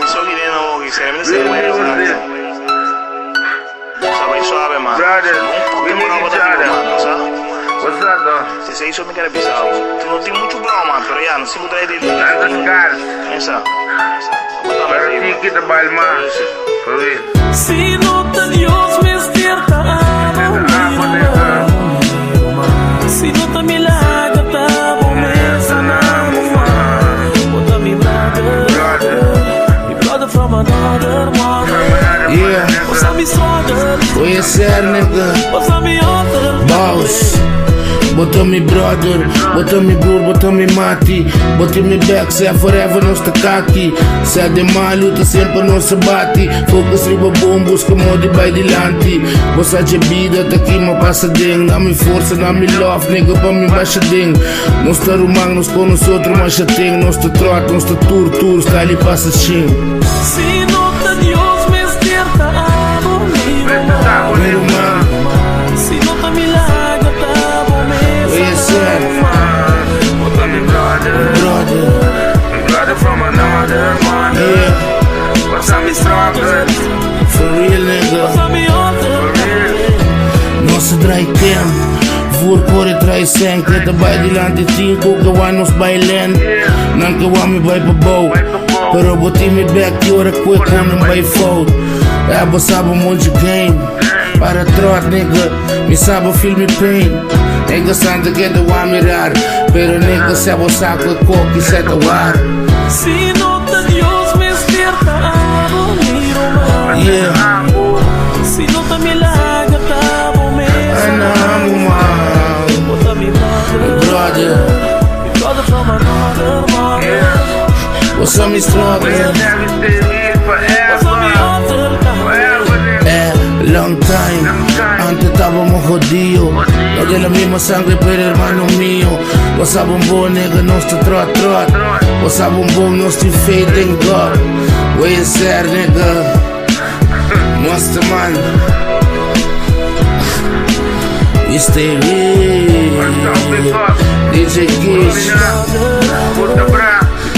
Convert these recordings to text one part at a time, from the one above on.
so queriendo que se me se muere, sabes suave, man. Brother, we need each other. What's up, though? Se hizo me queda pisado. Tú no tienes mucho broma, pero ya no se puede decir. Esa. Pero sí, quita para el mar. For real. Si nota Dios me despierta, amo mi hermano. Si nota milagro, tamo me sanamos. Bota mi brother from another mother. Yeah, What's up, me struggle? we a sad nigga, What's up, me other? boss. Bota mi brother, bota mi bror, bota mi mati. Bota mi back, say forever não está aqui. Sai de mal, luta sempre não se bate. Focus riba bom, busca modo e vai dilante. Bossa de vida, tá aqui, mas passa ding. Dá me força, dá me love, nigga, pra me baixa ding. Nós tá rumang, nós com nós outros, mas já tem. Nós tá trot, nós tá tour, está ali passa ching. Si nota Dios me despierta, amo mi hermano. Si nota milagro, tamo me sanamos. Bota mi brother from another mother. Yeah, What's up, me struggle? for real nigga. What's up, me other? Nossa dry cam, voor corre trai sen, kleta bij die land die tien koken waar nos bij land. Nanke waar me bij pabou, pero boti me back yora quick on them bij fout. Eba sabe monte game, para trot nigga, me sabe feel me pain. Nigga santa que te wa mirar, pero nigga se abo saco coque se te war. Si nota Dios me despierta, amo mi hermano. Yeah, Si nota milagro, tamo me anamo man, Bota mi brother, brother from another mother. what's up me struggle? Everything is What's up, me forever. other? Long time, antes estábamos jodidos. No de la misma sangre, pero hermano mío. What's un bom, nigga, no estoy trot. What's un bom, no estoy faith in God. Way is sad, nigga. Monster man. We stay real. DJ Kish.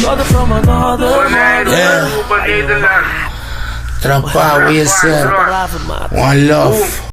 Brother from another mother. Yeah. Trapa, we is sad. One love.